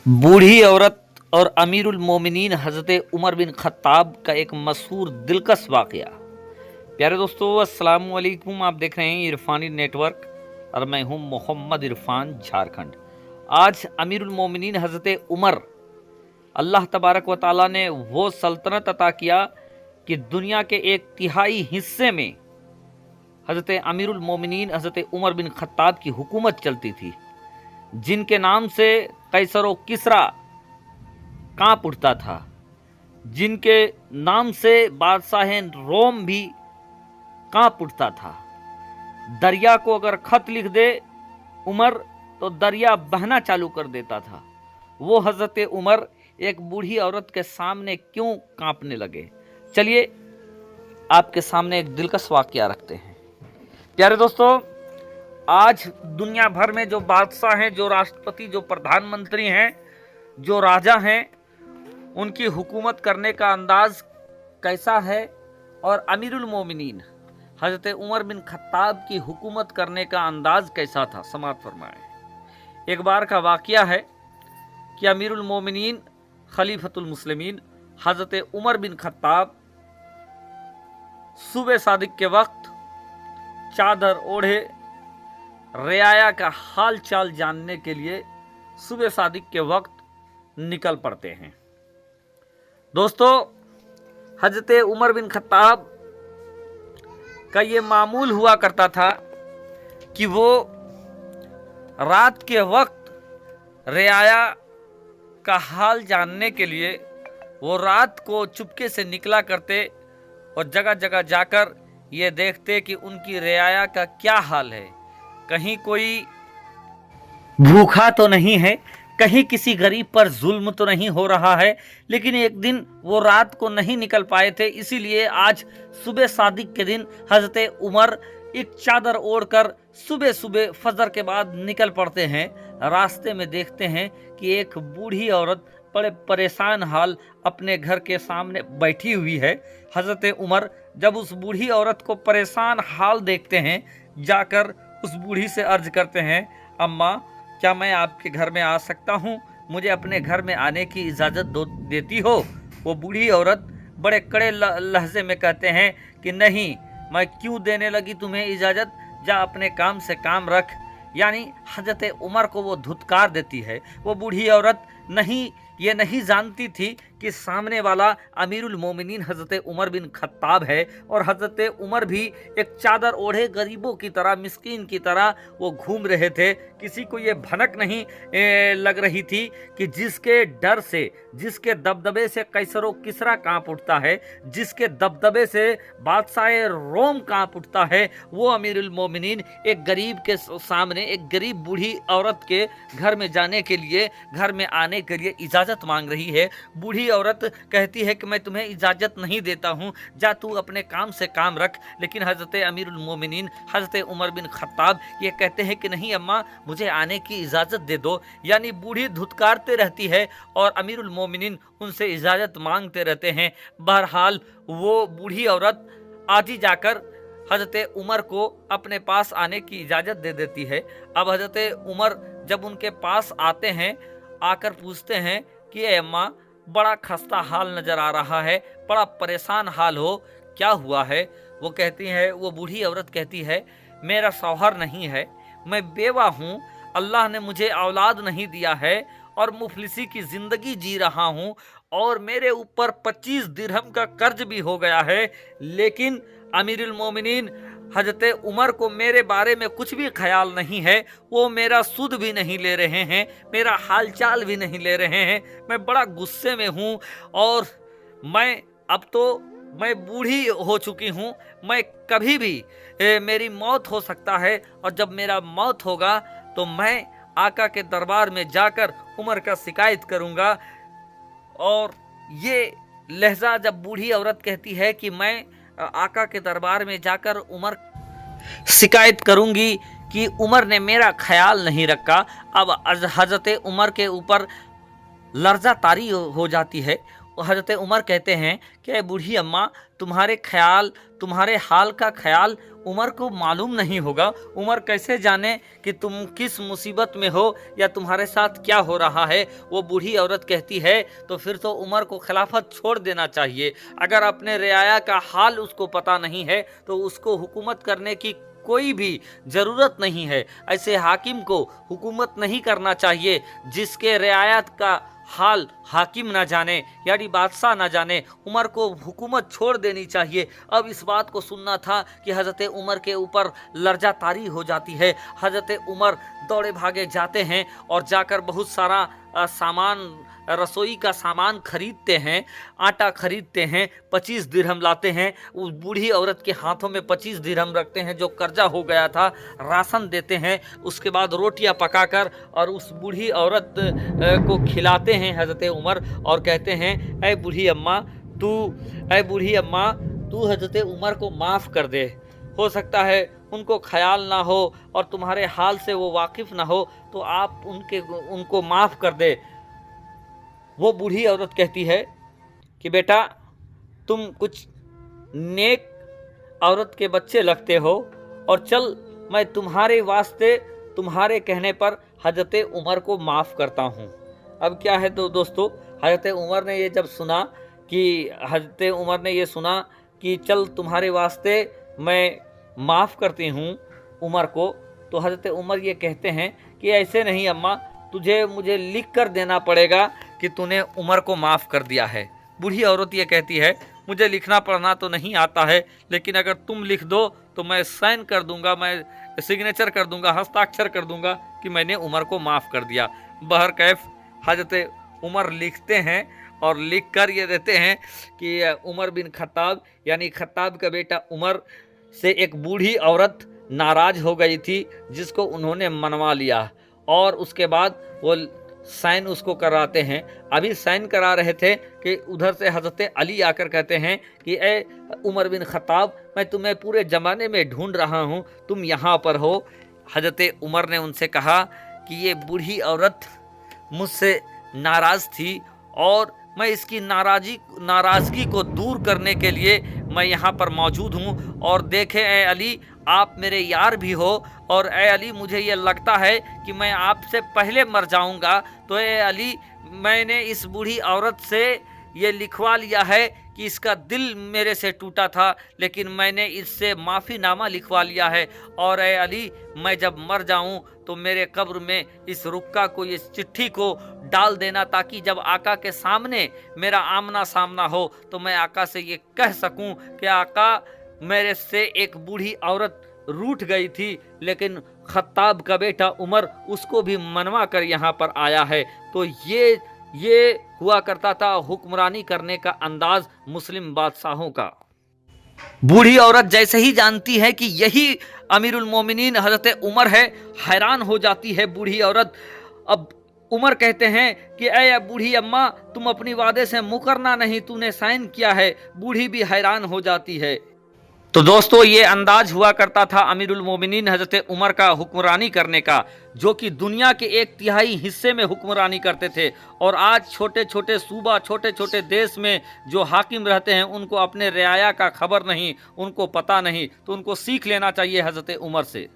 बूढ़ी औरत और अमीरुल मोमिनीन हज़रत उमर बिन ख़त्ताब का एक मशहूर दिलकश वाक़या। प्यारे दोस्तों, अस्सलाम वालेकुम। आप देख रहे हैं इरफानी नेटवर्क और मैं हूं मोहम्मद इरफान, झारखंड। आज अमीरुल मोमिनीन हज़रत उमर, अल्लाह तबारक व तआला ने वो सल्तनत अता किया कि दुनिया के एक तिहाई हिस्से में हज़रत अमीरुल मोमिनीन हज़रत उमर बिन ख़त्ताब की हुकूमत चलती थी, जिनके नाम से कैसर व किसरा कांप उठता था, जिनके नाम से बादशाह रोम भी कांप उठता था। दरिया को अगर खत लिख दे उमर तो दरिया बहना चालू कर देता था। वो हज़रत उमर एक बूढ़ी औरत के सामने क्यों कांपने लगे, चलिए आपके सामने एक दिलकश वाक़या रखते हैं। प्यारे दोस्तों, आज दुनिया भर में जो बादशाह हैं, जो राष्ट्रपति, जो प्रधानमंत्री हैं, जो राजा हैं, उनकी हुकूमत करने का अंदाज कैसा है और अमीरुल मोमिनीन हज़रत उमर बिन ख़त्ताब की हुकूमत करने का अंदाज कैसा था, समाअत फरमाएं। एक बार का वाक़या है कि अमीरुल मोमिनीन खलीफतुल मुस्लिमीन हज़रत उमर बिन ख़त्ताब सुबह सादिक के वक्त चादर ओढ़े रियाया का हाल चाल जानने के लिए सुबह सादिक के वक्त निकल पड़ते हैं। दोस्तों, हज़रत उमर बिन ख़त्ताब का ये मामूल हुआ करता था कि वो रात के वक्त रियाया का हाल जानने के लिए वो रात को चुपके से निकला करते और जगह जगह जाकर ये देखते कि उनकी रियाया का क्या हाल है। कहीं कोई भूखा तो नहीं है, कहीं किसी गरीब पर जुल्म तो नहीं हो रहा है। लेकिन एक दिन वो रात को नहीं निकल पाए थे, इसीलिए आज सुबह सादिक के दिन हज़रत उमर एक चादर ओढ़कर सुबह सुबह फजर के बाद निकल पड़ते हैं। रास्ते में देखते हैं कि एक बूढ़ी औरत बड़े परेशान हाल अपने घर के सामने बैठी हुई है। हज़रत उमर जब उस बूढ़ी औरत को परेशान हाल देखते हैं, जाकर उस बूढ़ी से अर्ज करते हैं, अम्मा क्या मैं आपके घर में आ सकता हूँ? मुझे अपने घर में आने की इजाज़त देती हो? वो बूढ़ी औरत बड़े कड़े लहजे में कहते हैं कि नहीं, मैं क्यों देने लगी तुम्हें इजाज़त, जा अपने काम से काम रख। यानी हज़रत उमर को वो धुतकार देती है। वो बूढ़ी औरत ये नहीं जानती थी कि सामने वाला अमीरुल मोमिनीन हज़रत उमर बिन ख़त्ताब है और हज़रत उमर भी एक चादर ओढ़े गरीबों की तरह, मिस्कीन की तरह वो घूम रहे थे। किसी को ये भनक नहीं लग रही थी कि जिसके डर से, जिसके दबदबे से कैसरो किसरा कांप उठता है, जिसके दबदबे से बादशाह रोम कांप उठता है, वो अमीरुल मोमिनीन एक गरीब के सामने, एक गरीब बूढ़ी औरत के घर में जाने के लिए, घर में आने के लिए इजाज़त मांग रही है। बूढ़ी औरत कहती है कि मैं तुम्हें इजाज़त नहीं देता हूँ, जा तू अपने काम से काम रख। लेकिन हज़रत अमीरुल मोमिनीन हज़रत उमर बिन ख़त्ताब ये कहते हैं कि नहीं अम्मा, मुझे आने की इजाज़त दे दो। यानी बूढ़ी धुतकारते रहती है और अमीरुल मोमिनीन उनसे इजाज़त मांगते रहते हैं। बहरहाल वो बूढ़ी औरत आज ही जाकर हज़रत उमर को अपने पास आने की इजाज़त दे देती है। अब हज़रत उमर जब उनके पास आते हैं, आकर पूछते हैं कि अम्मा, बड़ा खस्ता हाल नज़र आ रहा है, बड़ा परेशान हाल हो, क्या हुआ है? वो कहती है, वो बूढ़ी औरत कहती है, मेरा शौहर नहीं है, मैं बेवा हूँ, अल्लाह ने मुझे औलाद नहीं दिया है और मुफलिसी की ज़िंदगी जी रहा हूँ और मेरे ऊपर 25 दिरहम का कर्ज भी हो गया है। लेकिन अमीरुल मोमिनीन हज़रत उमर को मेरे बारे में कुछ भी ख्याल नहीं है, वो मेरा सूद भी नहीं ले रहे हैं, मेरा हाल चाल भी नहीं ले रहे हैं। मैं बड़ा गुस्से में हूँ और मैं बूढ़ी हो चुकी हूँ, मैं कभी भी मेरी मौत हो सकता है और जब मेरा मौत होगा तो मैं आका के दरबार में जाकर उमर का शिकायत करूँगा। और ये लहजा जब बूढ़ी औरत कहती है कि मैं आका के दरबार में जाकर उमर शिकायत करूंगी कि उमर ने मेरा ख्याल नहीं रखा, अब हज़रत उमर के ऊपर लर्जा तारी हो जाती है। हज़रत उमर कहते हैं कि बूढ़ी अम्मा, तुम्हारे हाल का ख्याल उमर को मालूम नहीं होगा, उमर कैसे जाने कि तुम किस मुसीबत में हो या तुम्हारे साथ क्या हो रहा है। वो बूढ़ी औरत कहती है तो फिर तो उमर को खिलाफत छोड़ देना चाहिए। अगर अपने रियाया का हाल उसको पता नहीं है तो उसको हुकूमत करने की कोई भी ज़रूरत नहीं है। ऐसे हाकिम को हुकूमत नहीं करना चाहिए जिसके रियायत का हाल हाकिम ना जाने, यानी बादशाह ना जाने। उमर को हुकूमत छोड़ देनी चाहिए। अब इस बात को सुनना था कि हज़रत उमर के ऊपर लर्जा तारी हो जाती है। हज़रत उमर दौड़े भागे जाते हैं और जाकर बहुत सारा सामान, रसोई का सामान खरीदते हैं, आटा खरीदते हैं, 25 दिरहम लाते हैं। उस बूढ़ी औरत के हाथों में 25 दिरहम रखते हैं जो कर्जा हो गया था, राशन देते हैं। उसके बाद रोटियां पकाकर और उस बूढ़ी औरत को खिलाते हैं हज़रत उमर और कहते हैं, ऐ बूढ़ी अम्मा तू हज़रत उमर को माफ़ कर दे। हो सकता है उनको ख्याल ना हो और तुम्हारे हाल से वो वाकिफ़ ना हो, तो आप उनको माफ़ कर दे। वो बूढ़ी औरत कहती है कि बेटा, तुम कुछ नेक औरत के बच्चे लगते हो और चल, मैं तुम्हारे वास्ते तुम्हारे कहने पर हज़रत उमर को माफ़ करता हूँ। अब क्या है तो दोस्तों, हज़रत उमर ने ये जब सुना कि चल तुम्हारे वास्ते मैं माफ़ करती हूँ उमर को, तो हज़रत उमर ये कहते हैं कि ऐसे नहीं अम्मा, तुझे मुझे लिख कर देना पड़ेगा कि तूने उमर को माफ़ कर दिया है। बूढ़ी औरत ये कहती है, मुझे लिखना पढ़ना तो नहीं आता है, लेकिन अगर तुम लिख दो तो मैं साइन कर दूंगा, मैं सिग्नेचर कर दूंगा, हस्ताक्षर कर दूंगा कि मैंने उमर को माफ़ कर दिया। बहरकैफ हज़रत उमर लिखते हैं और लिख कर ये देते हैं कि उमर बिन खत्ताब, यानी खत्ताब का बेटा उमर से एक बूढ़ी औरत नाराज़ हो गई थी, जिसको उन्होंने मनवा लिया और उसके बाद वो साइन उसको कराते हैं। अभी साइन करा रहे थे कि उधर से हज़रत अली आकर कहते हैं कि ए उमर बिन खत्ताब, मैं तुम्हें पूरे ज़माने में ढूंढ रहा हूँ, तुम यहाँ पर हो। हज़रत उमर ने उनसे कहा कि ये बूढ़ी औरत मुझसे नाराज़ थी और मैं इसकी नाराज़गी को दूर करने के लिए मैं यहाँ पर मौजूद हूँ। और देखें ए अली, आप मेरे यार भी हो और ए अली, मुझे ये लगता है कि मैं आपसे पहले मर जाऊँगा, तो ए अली, मैंने इस बूढ़ी औरत से ये लिखवा लिया है कि इसका दिल मेरे से टूटा था, लेकिन मैंने इससे माफ़ीनामा लिखवा लिया है। और ए अली, मैं जब मर जाऊं तो मेरे कब्र में इस रुक्का को, इस चिट्ठी को डाल देना, ताकि जब आका के सामने मेरा आमना सामना हो तो मैं आका से ये कह सकूं कि आका, मेरे से एक बूढ़ी औरत रूठ गई थी, लेकिन खत्ताब का बेटा उमर उसको भी मनवा कर यहाँ पर आया है। तो ये हुआ करता था हुक्मरानी करने का अंदाज मुस्लिम बादशाहों का। बूढ़ी औरत जैसे ही जानती है कि यही अमीरुल मोमिनीन हज़रत उमर है, हैरान हो जाती है बूढ़ी औरत। अब उमर कहते हैं कि ऐ बूढ़ी अम्मा, तुम अपनी वादे से मुकरना नहीं, तूने साइन किया है। बूढ़ी भी हैरान हो जाती है। तो दोस्तों, ये अंदाज हुआ करता था अमीरुल मोमिनीन हज़रत उमर का हुक्मरानी करने का, जो कि दुनिया के 1/3 हिस्से में हुक्मरानी करते थे। और आज छोटे छोटे सूबा, छोटे छोटे देश में जो हाकिम रहते हैं, उनको अपने रियाया का खबर नहीं, उनको पता नहीं, तो उनको सीख लेना चाहिए हज़रत उमर से।